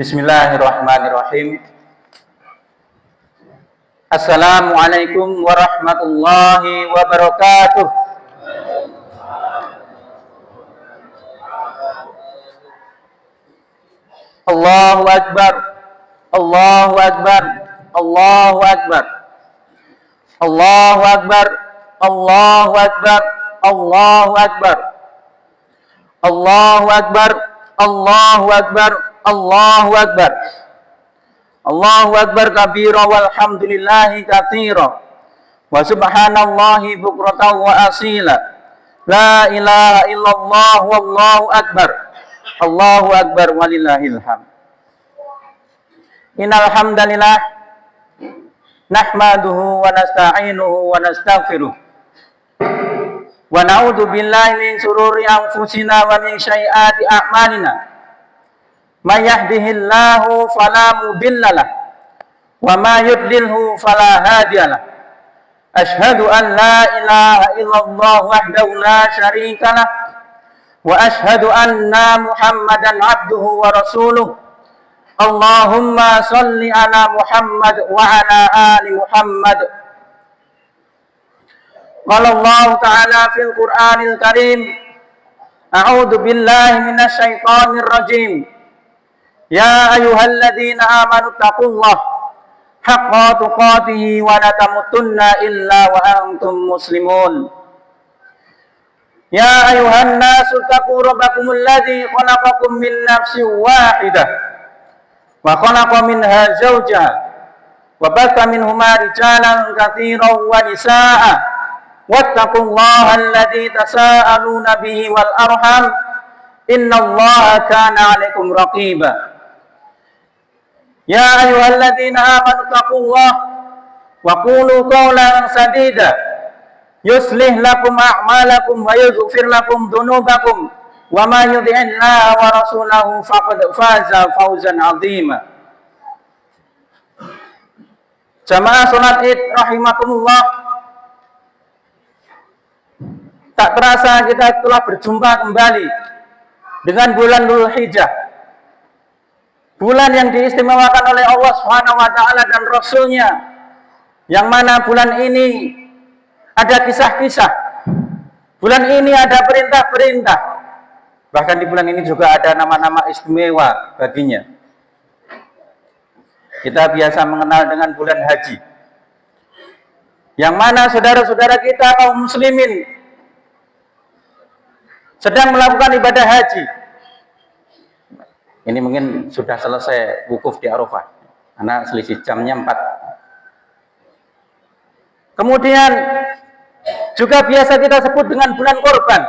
Bismillahirrahmanirrahim. Assalamualaikum warahmatullahi wabarakatuh. Allahu Akbar, Allahu Akbar, Allahu Akbar, Allahu Akbar, Allahu Akbar, Allahu Akbar, Allahu Akbar, Allahu Akbar, Allahu Akbar, Allahu Akbar kabira walhamdulillahi katsira wa subhanallahi bukratan wa asila. La ilaha illallah wallahu akbar. Allahu akbar walillahil hamd. Innal hamdalillah nahmaduhu wa nasta'inuhu wa nastaghfiruh. Wa na'udzu billahi min shururi anfusina wa min sayyiati a'malina. May yahdihillahu fala mudhillalah wa may yudlilhu fala hadiyalah. Asyhadu an la ilaha illallah wahdahu la syarikalah wa asyhadu anna Muhammadan abduhu wa rasuluh. Allahumma shalli ala Muhammad wa ala ali Muhammad. Qala Allah ta'ala fil Qur'anil Karim, a'udzu billahi minasy syaithanir rajim. Ya ayyuhalladzina amanu taqullaha haqqa tuqatih wa la tamutunna illa wa antum muslimun. Ya ayuhan nasu taqu rabbakumul ladzi khalaqakum min nafsin wahidah wa khalaqa minha zawjaha wa batha minhuma rijalan katsiran wa nisaa'a wattaqullaha alladzi tasaaluna bihi wal arham innallaha kana 'alaikum raqiba. Ya ayyuhalladzina amanu taqullaha wa qulu qawlan sadida yuslih lakum a'malakum wa yaghfir lakum dhunubakum wa may yuti'illaha wa rasulahu faqad faza fawzan 'azima. Jamaah salat Id rahimakumullah, tak terasa kita telah berjumpa kembali dengan bulan Dzulhijjah, bulan yang diistimewakan oleh Allah Subhanahu wa taala dan Rasulnya, yang mana bulan ini ada kisah-kisah, bulan ini ada perintah-perintah, bahkan di bulan ini juga ada nama-nama istimewa baginya. Kita biasa mengenal dengan bulan haji, yang mana saudara-saudara kita kaum muslimin sedang melakukan ibadah haji. Ini mungkin sudah selesai wukuf di Arafah, karena selisih jamnya 4. Kemudian juga biasa kita sebut dengan bulan korban,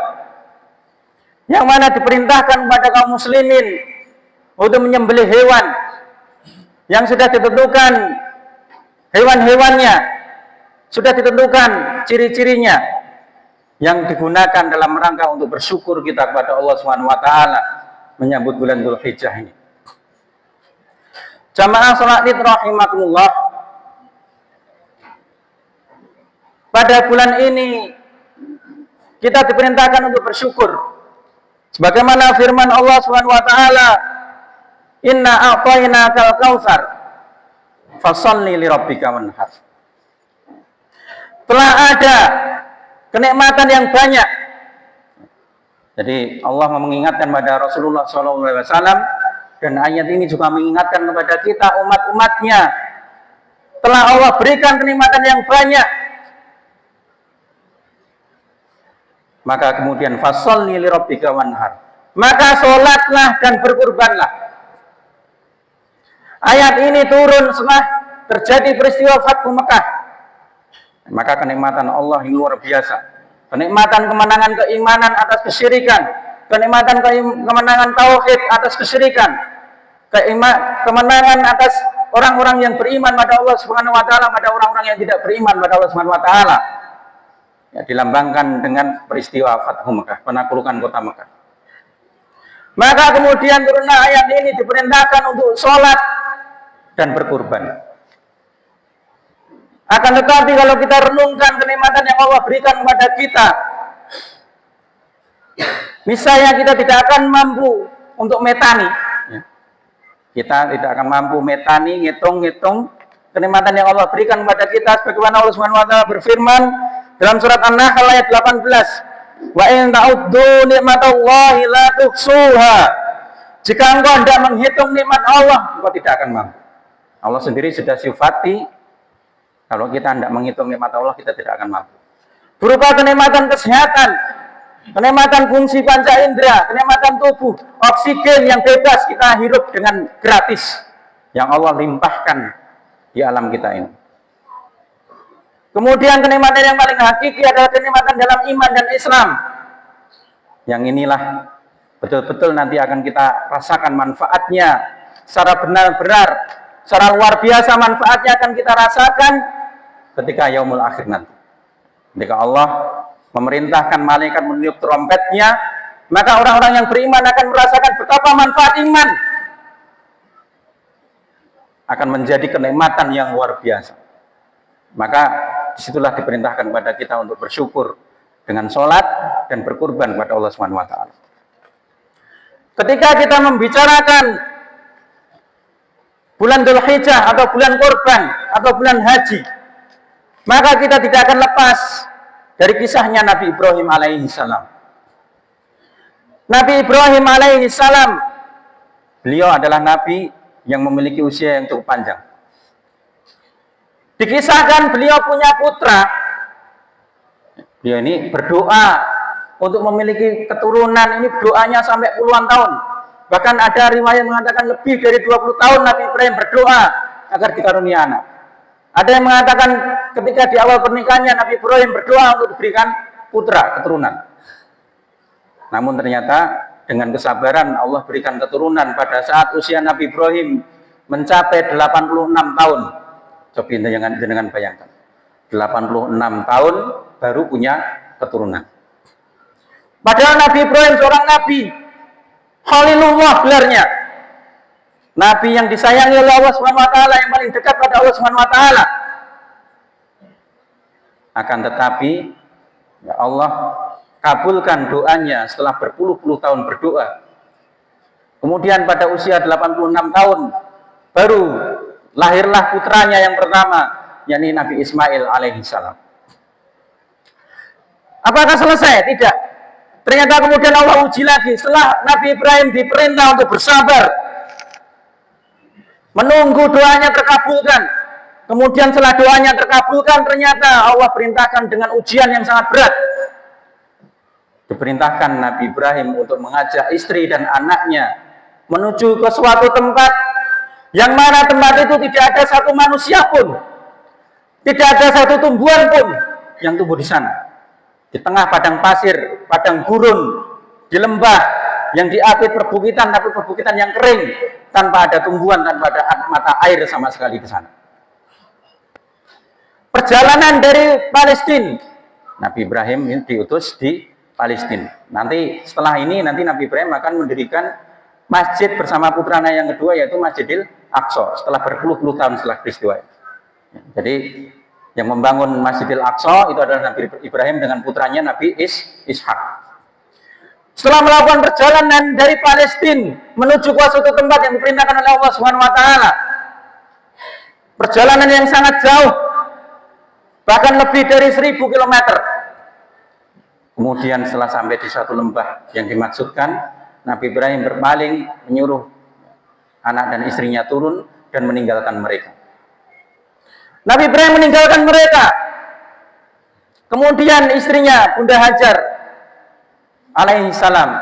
yang mana diperintahkan kepada kaum muslimin untuk menyembelih hewan yang sudah ditentukan, hewan-hewannya sudah ditentukan ciri-cirinya, yang digunakan dalam rangka untuk bersyukur kita kepada Allah Subhanahu wa taala menyambut bulan Dzulhijjah ini. Jamaah salat Id rahimakumullah, pada bulan ini kita diperintahkan untuk bersyukur, sebagaimana firman Allah Subhanahu wa taala, inna a'tainakal kautsar fasholli lirabbika wanhar. Telah ada kenikmatan yang banyak. Jadi Allah mengingatkan pada Rasulullah SAW, dan ayat ini juga mengingatkan kepada kita umat-umatnya, telah Allah berikan kenikmatan yang banyak. Maka kemudian fasholli lirabbika wanhar, maka sholatlah dan berkurbanlah. Ayat ini turun setelah terjadi peristiwa Fathu Mekah. Maka kenikmatan Allah yang luar biasa, kenikmatan kemenangan keimanan atas kesyirikan, kenikmatan kemenangan tauhid atas kesyirikan, kemenangan atas orang-orang yang beriman pada Allah Subhanahu wa taala pada orang-orang yang tidak beriman pada Allah Subhanahu wa taala. Ya, dilambangkan dengan peristiwa Fathu Mekah, penaklukan kota Mekah. Maka kemudian turunlah ayat ini, diperintahkan untuk sholat dan berkurban. Akan tetapi kalau kita renungkan kenikmatan yang Allah berikan kepada kita, misalnya kita tidak akan mampu untuk metani, Kita tidak akan mampu metani, ngitung kenikmatan yang Allah berikan kepada kita, sebagaimana Allah Subhanahu wa taala berfirman dalam surat An-Nahl ayat 18, wa in ta'uddu nikmatallahi la tuhsuha. Jika engkau hendak menghitung nikmat Allah, engkau tidak akan mampu. Allah sendiri sudah sifati, kalau kita hendak menghitung nikmat Allah, kita tidak akan mampu. Berupa kenikmatan kesehatan, kenikmatan fungsi panca indera, kenikmatan tubuh, oksigen yang bebas kita hirup dengan gratis, yang Allah limpahkan di alam kita ini. Kemudian kenikmatan yang paling hakiki adalah kenikmatan dalam iman dan Islam. Yang inilah betul-betul nanti akan kita rasakan manfaatnya secara benar-benar, secara luar biasa manfaatnya akan kita rasakan ketika yaumul akhir nanti. Ketika Allah memerintahkan malaikat meniup trompetnya, maka orang-orang yang beriman akan merasakan betapa manfaat iman. Akan menjadi kenikmatan yang luar biasa. Maka disitulah diperintahkan kepada kita untuk bersyukur dengan sholat dan berkurban kepada Allah Subhanahu wa taala. Ketika kita membicarakan bulan Dzulhijjah atau bulan kurban atau bulan haji, maka kita tidak akan lepas dari kisahnya Nabi Ibrahim alaihi salam. Nabi Ibrahim alaihi salam, beliau adalah nabi yang memiliki usia yang cukup panjang. Dikisahkan beliau punya putra. Beliau ini berdoa untuk memiliki keturunan, ini doanya sampai puluhan tahun. Bahkan ada riwayat mengatakan lebih dari 20 tahun Nabi Ibrahim berdoa agar dikarunia anak. Ada yang mengatakan ketika di awal pernikahannya Nabi Ibrahim berdoa untuk diberikan putra, keturunan. Namun ternyata dengan kesabaran Allah berikan keturunan pada saat usia Nabi Ibrahim mencapai 86 tahun. Coba dengan bayangkan. 86 tahun baru punya keturunan. Padahal Nabi Ibrahim seorang nabi, Khalilullah gelarnya. Nabi yang disayangi oleh Allah Subhanahu wa taala, yang paling dekat pada Allah Subhanahu wa taala. Akan tetapi ya Allah kabulkan doanya setelah berpuluh-puluh tahun berdoa. Kemudian pada usia 86 tahun baru lahirlah putranya yang pertama, yakni Nabi Ismail alaihi salam. Apakah selesai? Tidak. Ternyata kemudian Allah uji lagi. Setelah Nabi Ibrahim diperintah untuk bersabar, menunggu doanya terkabulkan. Kemudian setelah doanya terkabulkan, ternyata Allah perintahkan dengan ujian yang sangat berat. Diperintahkan Nabi Ibrahim untuk mengajak istri dan anaknya menuju ke suatu tempat yang mana tempat itu tidak ada satu manusia pun, tidak ada satu tumbuhan pun yang tumbuh di sana. Di tengah padang pasir, padang gurun, di lembah yang diapit perbukitan, tapi perbukitan yang kering, tanpa ada tumbuhan, tanpa ada mata air sama sekali di sana. Perjalanan dari Palestina, Nabi Ibrahim diutus di Palestina. Nanti setelah ini nanti Nabi Ibrahim akan mendirikan masjid bersama putranya yang kedua, yaitu Masjidil Aqsa, setelah berpuluh-puluh tahun setelah peristiwa. Jadi yang membangun Masjidil Aqsa itu adalah Nabi Ibrahim dengan putranya Nabi Ishak. Setelah melakukan perjalanan dari Palestina menuju ke suatu tempat yang diperintahkan oleh Allah Subhanahu wa taala, perjalanan yang sangat jauh, bahkan lebih dari 1000 km. Kemudian setelah sampai di satu lembah yang dimaksudkan, Nabi Ibrahim berpaling menyuruh anak dan istrinya turun dan meninggalkan mereka. Nabi Ibrahim meninggalkan mereka. Kemudian istrinya Bunda Hajar alaihi salam.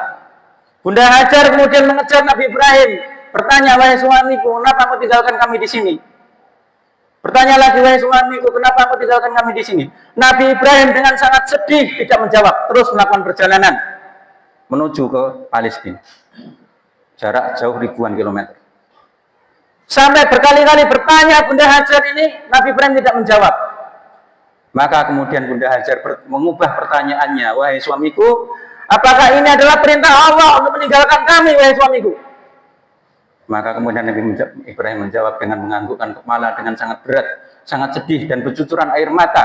Bunda Hajar kemudian mengejar Nabi Ibrahim, bertanya, "Wahai suamiku, kenapa engkau tinggalkan kami di sini?" Bertanya lagi, "Wahai suamiku, kenapa engkau tinggalkan kami di sini?" Nabi Ibrahim dengan sangat sedih tidak menjawab, terus melakukan perjalanan menuju ke Palestina. Jarak jauh ribuan kilometer. Sampai berkali-kali bertanya Bunda Hajar ini, Nabi Ibrahim tidak menjawab. Maka kemudian Bunda Hajar mengubah pertanyaannya, "Wahai suamiku, apakah ini adalah perintah Allah untuk meninggalkan kami, wahai suamiku?" Maka kemudian Nabi Ibrahim menjawab dengan menganggukkan kepala dengan sangat berat, sangat sedih dan bercucuran air mata.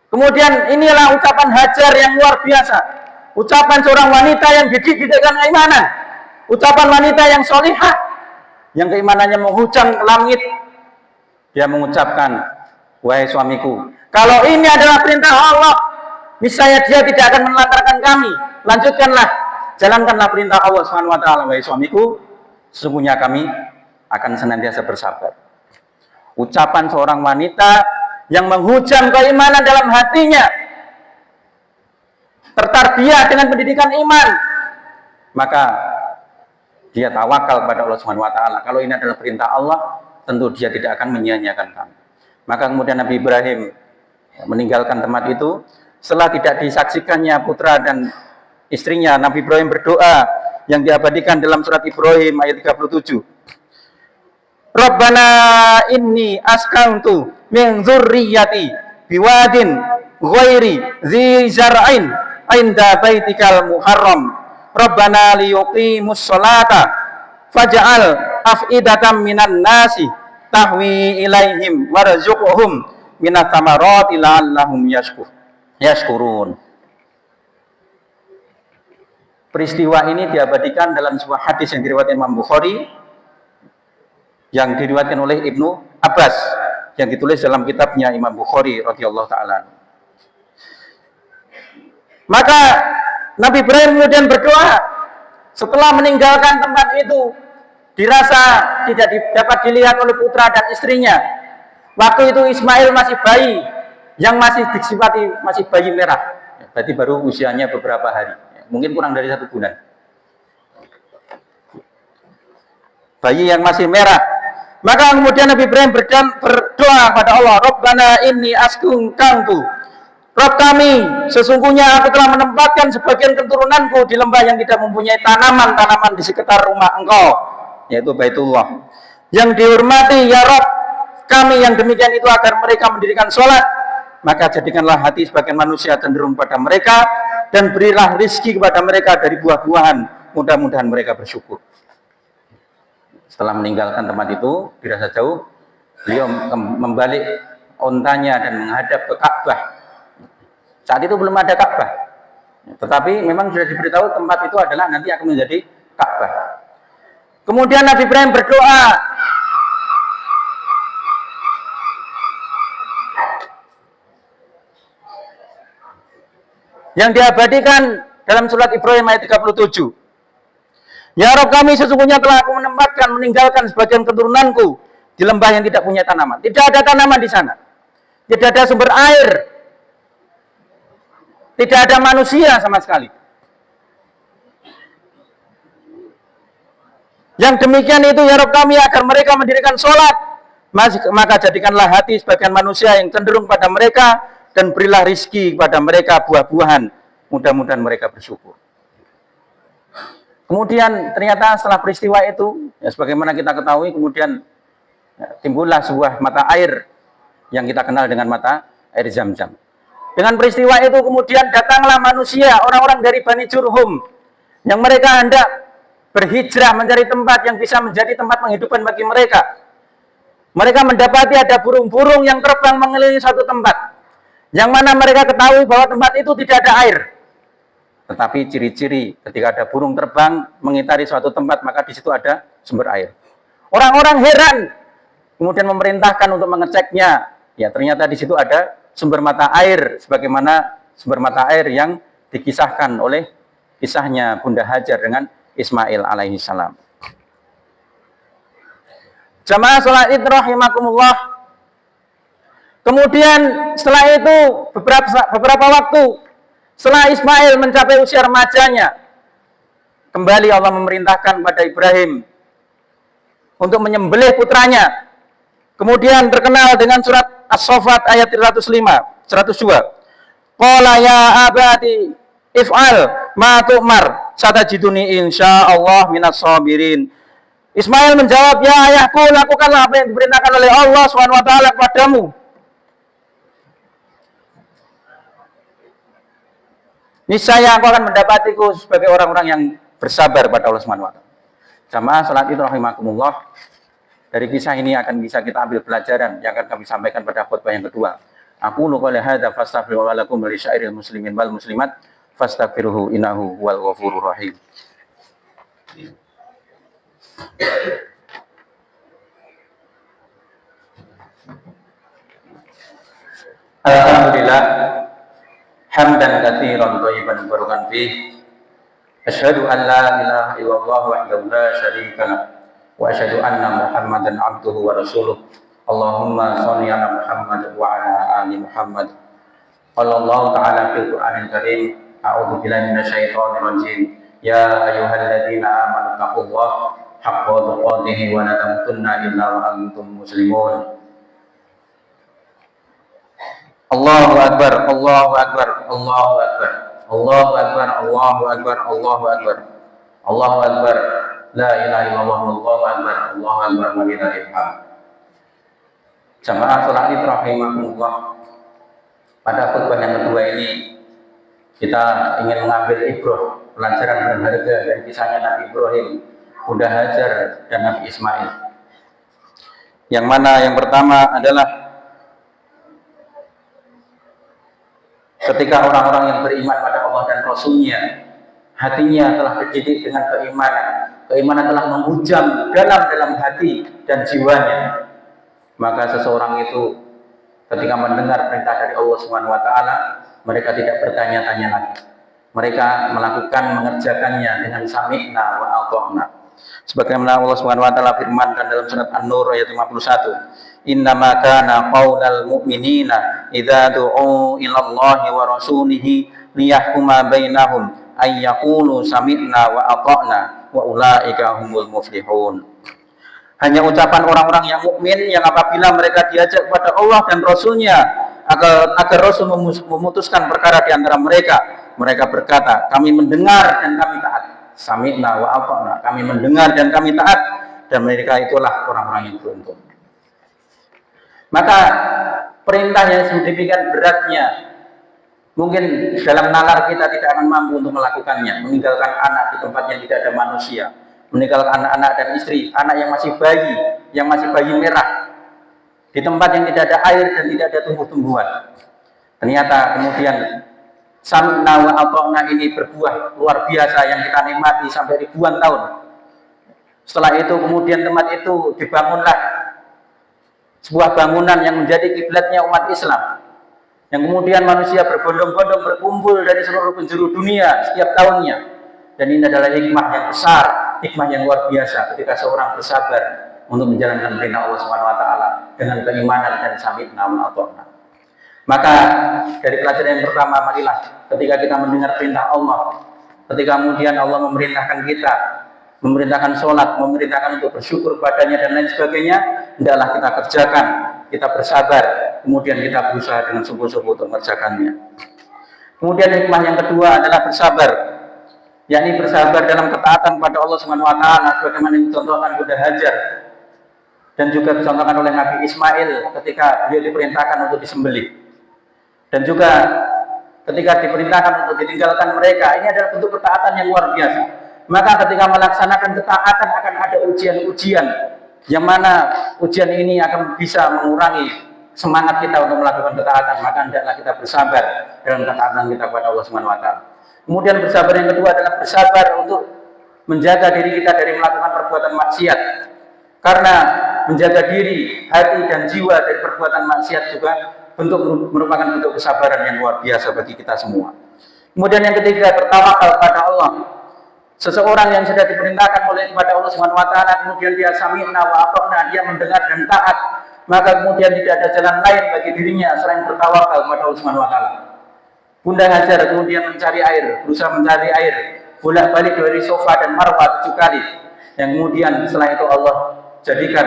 Kemudian inilah ucapan Hajar yang luar biasa. Ucapan seorang wanita yang dididik dengan keimanan. Ucapan wanita yang solihah, yang keimanannya menghujam ke langit, dia mengucapkan, wahai suamiku, kalau ini adalah perintah Allah, niscaya dia tidak akan menelantarkan kami. Lanjutkanlah, jalankanlah perintah Allah Subhanahu wa taala, wahai suamiku, sesungguhnya kami akan senantiasa bersabar. Ucapan seorang wanita yang menghujam keimanan dalam hatinya, tertarbiyah dengan pendidikan iman, maka dia tawakal kepada Allah Subhanahu wa taala. Kalau ini adalah perintah Allah, tentu dia tidak akan menyia-nyiakan kami. Maka kemudian Nabi Ibrahim meninggalkan tempat itu. Setelah tidak disaksikannya putra dan istrinya, Nabi Ibrahim berdoa yang diabadikan dalam surat Ibrahim ayat 37. Rabbana inni askantu min dzurriyyati biwadin ghairi dzi zar'in inda baitikal muharram. Rabbana liyuqimus sholata faj'al af'idatan minan nasi tahwi ilaihim warzuqhum minat thamarati la'allahum yashkurun. Peristiwa ini diabadikan dalam sebuah hadis yang diriwayatkan Imam Bukhari, yang diriwayatkan oleh Ibnu Abbas, yang ditulis dalam kitabnya Imam Bukhari radhiyallahu taala. Maka Nabi Ibrahim kemudian berdoa setelah meninggalkan tempat itu, dirasa tidak dapat dilihat oleh putra dan istrinya. Waktu itu Ismail masih bayi, yang masih disifati masih bayi merah, berarti baru usianya beberapa hari, mungkin kurang dari 1 bulan. Bayi yang masih merah. Maka kemudian Nabi Ibrahim berdoa kepada Allah, Rabbana inni askuntu, Rabb kami, sesungguhnya aku telah menempatkan sebagian keturunanku di lembah yang tidak mempunyai tanaman-tanaman di sekitar rumah engkau, yaitu Baitullah. Yang dihormati, ya Rabb kami yang demikian itu agar mereka mendirikan sholat. Maka jadikanlah hati sebagian manusia cenderung pada mereka, dan berilah rizki kepada mereka dari buah-buahan, mudah-mudahan mereka bersyukur. Setelah meninggalkan tempat itu, dirasa jauh, beliau membalik ontanya dan menghadap ke Ka'bah. Saat itu belum ada Ka'bah, tetapi memang sudah diberitahu tempat itu adalah nanti akan menjadi Ka'bah. Kemudian Nabi Ibrahim berdoa, yang diabadikan dalam surat Ibrahim ayat 37. Ya Rabb kami, sesungguhnya telah aku meninggalkan sebagian keturunanku di lembah yang tidak punya tanaman. Tidak ada tanaman di sana. Tidak ada sumber air. Tidak ada manusia sama sekali. Yang demikian itu ya Rabb kami agar mereka mendirikan sholat. Maka jadikanlah hati sebagian manusia yang cenderung pada mereka, dan berilah rizki kepada mereka buah-buahan, mudah-mudahan mereka bersyukur. Kemudian ternyata setelah peristiwa itu, ya sebagaimana kita ketahui, kemudian timbullah sebuah mata air yang kita kenal dengan mata air Zam-Zam. Dengan peristiwa itu kemudian datanglah manusia, orang-orang dari Bani Jurhum, yang mereka hendak berhijrah mencari tempat yang bisa menjadi tempat penghidupan bagi mereka. Mereka mendapati ada burung-burung yang terbang mengelilingi suatu tempat, yang mana mereka ketahui bahwa tempat itu tidak ada air. Tetapi ciri-ciri ketika ada burung terbang mengitari suatu tempat, maka di situ ada sumber air. Orang-orang heran, kemudian memerintahkan untuk mengeceknya. Ya, ternyata di situ ada sumber mata air, sebagaimana sumber mata air yang dikisahkan oleh kisahnya Bunda Hajar dengan Ismail alaihi salam. Jamaah sholat id rahimakumullah. Kemudian setelah itu beberapa waktu setelah Ismail mencapai usia remajanya, kembali Allah memerintahkan kepada Ibrahim untuk menyembelih putranya. Kemudian terkenal dengan surat As-Saffat ayat 102. Qala ya abadi if'al ma tu'mar satajiduni insyaallah minas sabirin. Ismail menjawab, ya ayahku, lakukanlah apa yang diperintahkan oleh Allah SWT kepadamu. Niscaya aku akan mendapatiku sebagai orang-orang yang bersabar pada Allah SWT. Jamaah salat itu rahimakumullah. Dari kisah ini akan bisa kita ambil pelajaran yang akan kami sampaikan pada khutbah yang kedua. Aku qouli hadza fastaghfiru wa lakum wa lisa'iril muslimin wal muslimat fastaghfiruhu innahu huwal ghafurur rahim. Alhamdulillah hamdan katsiran thayyiban mubarakan fih. Asyhadu an la ilaha illallah wahdahu la syarika lah wa asyhadu anna Muhammadan abduhu wa rasuluh. Allahumma shalli ala Muhammad wa ala ali Muhammad. Qala Allah ta'ala fil Qur'anil Karim, a'udzu billahi minasyaitonir rajim. Ya ayyuhalladzina amanu taqullaha haqqa tuqatih wa la tamutunna illa wa antum muslimun. Allahu akbar, Allahu akbar, Allahu akbar, Allahu akbar, Allahu akbar, Allahu akbar, Allahu akbar, la ilaha illallah, Allahu akbar, Allahu akbar, walillahil hamd. Jamaah salat Id rahimakumullah. Pada khutbah yang kedua ini kita ingin mengambil ibrah, pelajaran berharga dari kisahnya Nabi Ibrahim, Bunda Hajar dan Nabi Ismail. Yang mana yang pertama adalah ketika orang-orang yang beriman pada Allah dan Rasul-Nya, hatinya telah terdidik dengan keimanan. Keimanan telah menghujam dalam hati dan jiwanya. Maka seseorang itu ketika mendengar perintah dari Allah Subhanahu wa taala, mereka tidak bertanya-tanya lagi. Mereka mengerjakannya dengan sami'na wa ata'na. Sebagaimana Allah Subhanahu wa taala firmankan dalam surat An-Nur ayat 51, innama kana qaulal mu'minina idza du'u ila Allahi wa rasulihi liyahkuma bainahum ay yaqulu sami'na wa ata'na wa ulaika humul muflihun. Hanya ucapan orang-orang yang mukmin yang apabila mereka diajak kepada Allah dan Rasul-Nya agar Rasul memutuskan perkara di antara mereka berkata, kami mendengar dan kami taat. Sami'na wa ata'na, kami mendengar dan kami taat, dan mereka itulah orang-orang yang beruntung. Maka perintah yang sedemikian beratnya, mungkin dalam nalar kita tidak akan mampu untuk melakukannya, meninggalkan anak di tempat yang tidak ada manusia, meninggalkan anak-anak dan istri, anak yang masih bayi merah, di tempat yang tidak ada air dan tidak ada tumbuh-tumbuhan. Ternyata kemudian sami'na wa ata'na ini berbuah luar biasa yang kita nikmati sampai ribuan tahun. Setelah itu kemudian tempat itu dibangunlah sebuah bangunan yang menjadi kiblatnya umat Islam, yang kemudian manusia berbondong-bondong berkumpul dari seluruh penjuru dunia setiap tahunnya. Dan ini adalah hikmah yang besar, hikmah yang luar biasa ketika seorang bersabar untuk menjalankan perintah Allah Subhanahu wa taala dengan keimanan dan sami'na wa ata'na. Maka dari pelajaran yang pertama, marilah ketika kita mendengar perintah Allah, ketika kemudian Allah memerintahkan kita, memerintahkan sholat, memerintahkan untuk bersyukur padanya dan lain sebagainya, hendaklah kita kerjakan, kita bersabar, kemudian kita berusaha dengan sungguh-sungguh untuk mengerjakannya. Kemudian hikmah yang kedua adalah bersabar, yakni bersabar dalam ketaatan pada Allah Subhanahu wa taala sebagaimana dicontohkan Bunda Hajar dan juga dicontohkan oleh Nabi Ismail ketika beliau diperintahkan untuk disembelih. Dan juga ketika diperintahkan untuk ditinggalkan mereka, ini adalah bentuk ketaatan yang luar biasa. Maka ketika melaksanakan ketaatan akan ada ujian-ujian, yang mana ujian ini akan bisa mengurangi semangat kita untuk melakukan ketaatan. Maka hendaklah kita bersabar dalam ketaatan kita kepada Allah Subhanahu wa taala. Kemudian bersabar yang kedua adalah bersabar untuk menjaga diri kita dari melakukan perbuatan maksiat. Karena menjaga diri, hati dan jiwa dari perbuatan maksiat juga merupakan bentuk kesabaran yang luar biasa bagi kita semua. Kemudian yang ketiga, bertawakal pada Allah. Seseorang yang sudah diperintahkan oleh kepada Allah Subhanahu wa taala, kemudian dia sami'na wa ata'na, dia mendengar dan taat, maka kemudian tidak ada jalan lain bagi dirinya selain bertawakal kepada Allah Subhanahu wa taala. Bunda Hajar kemudian mencari air, berusaha mencari air, bolak-balik dari Safa dan Marwah 7 kali. Yang kemudian setelah itu Allah jadikan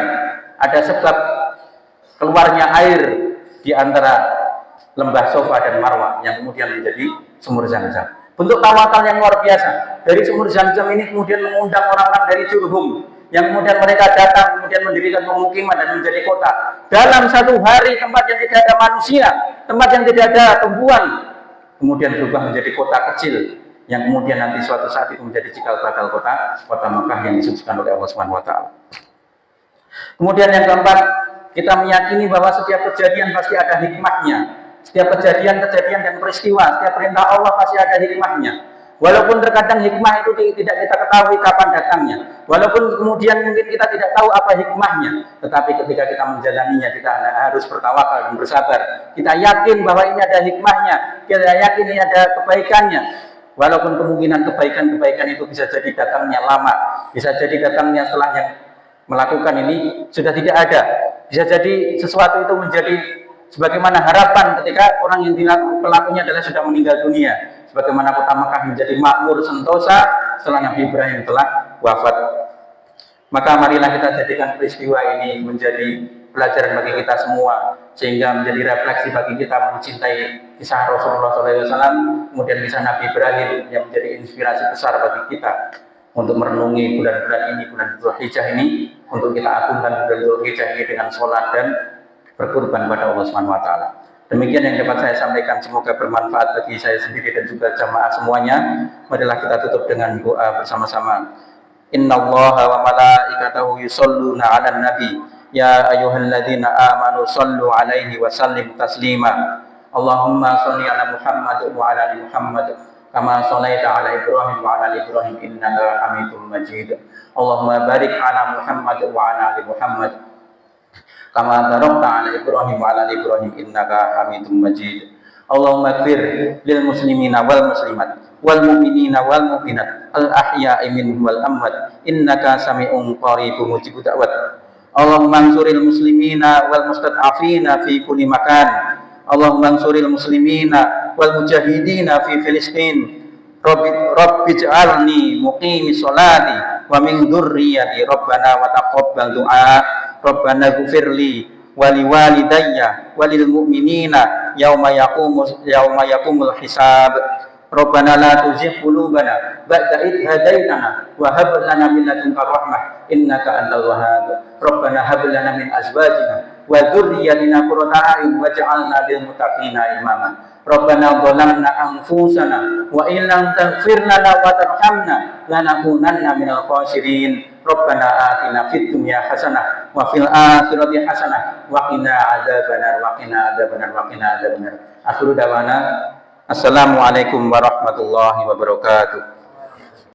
ada sebab keluarnya air di antara lembah Safa dan Marwah yang kemudian menjadi sumur Zam-Zam. Bentuk tawakal yang luar biasa. Dari sumur Zam-Zam ini kemudian mengundang orang-orang dari Jurhum, yang kemudian mereka datang kemudian mendirikan pemukiman dan menjadi kota. Dalam satu hari tempat yang tidak ada manusia, tempat yang tidak ada tumbuhan, kemudian berubah menjadi kota kecil yang kemudian nanti suatu saat itu menjadi cikal bakal kota Mekah yang disucikan oleh Allah Subhanahu wa taala. Kemudian yang keempat, kita meyakini bahwa setiap kejadian pasti ada hikmahnya. Setiap kejadian dan peristiwa, setiap perintah Allah pasti ada hikmahnya. Walaupun terkadang hikmah itu tidak kita ketahui kapan datangnya, walaupun kemudian mungkin kita tidak tahu apa hikmahnya, tetapi ketika kita menjalaninya, kita harus bertawakal dan bersabar. Kita yakin bahwa ini ada hikmahnya, kita yakin ini ada kebaikannya. Walaupun kemungkinan kebaikan-kebaikan itu bisa jadi datangnya lama, bisa jadi datangnya setelah yang melakukan ini sudah tidak ada, bisa jadi sesuatu itu menjadi sebagaimana harapan ketika orang yang pelakunya adalah sudah meninggal dunia. Sebagaimana kota Mekah menjadi makmur sentosa setelah Nabi Ibrahim telah wafat. Maka marilah kita jadikan peristiwa ini menjadi pelajaran bagi kita semua, sehingga menjadi refleksi bagi kita mencintai kisah Rasulullah SAW, kemudian kisah Nabi Ibrahim yang menjadi inspirasi besar bagi kita untuk merenungi bulan-bulan ini, bulan Dzulhijjah ini, untuk kita agungkan bulan Dzulhijjah ini dengan sholat dan berkurban pada Allah Subhanahu wa taala. Demikian yang dapat saya sampaikan, semoga bermanfaat bagi saya sendiri dan juga jamaah semuanya. Marilah kita tutup dengan doa bersama-sama. Innallaha wa malaikatahu yusholluna 'alan nabi ya ayyuhalladzina amanu shallu 'alaihi wa sallimu taslima. Allahumma shalli 'ala Muhammad wa 'ala ali Muhammad kama shallaita 'ala Ibrahim wa 'ala ali Ibrahim innaka Hamidum Majid. Allahumma barik 'ala Muhammad wa 'ala ali Muhammad kama barakta 'ala Ibrahim wa 'ala ali Ibrahim innaka Hamidum Majid. Allahumma ighfir lil muslimina wal muslimat wal mu'minina wal mu'minat al ahya'i minhum wal amwat innaka sami'un qaribun mujibud da'wat. Allahumma ansuril muslimina wal mustad'afina fi kulli makan. Allahumma ansuril muslimina wal mujahidina fi Filistin. Rabbi ij'alni muqimi sholati wa min dzurriyyati rabbana wa taqabbal du'a. Rabbana ghfirli wa liwalidayya wa lil mu'minina yauma yaqumul hisab. Rabbana la tuzigh qulubana ba'da idh hadaitana wa hab lana min ladunka rahmah innaka antal wahhab. Rabbana hab lana min azwajina wa dzurriyyatina qurrata a'yun waj'alna lil muttaqina imama. Rabbana dhalamna anfusana wa in lam taghfir lana wa tarhamna lanakunanna minal khasirin. Rabbana atina fid dunya hasanah wa fil akhirati hasanah wa qina adzabannar wa qina adzabannar wa qina adzabannar. Akhiru dawana assalamualaikum warahmatullahi wabarakatuh.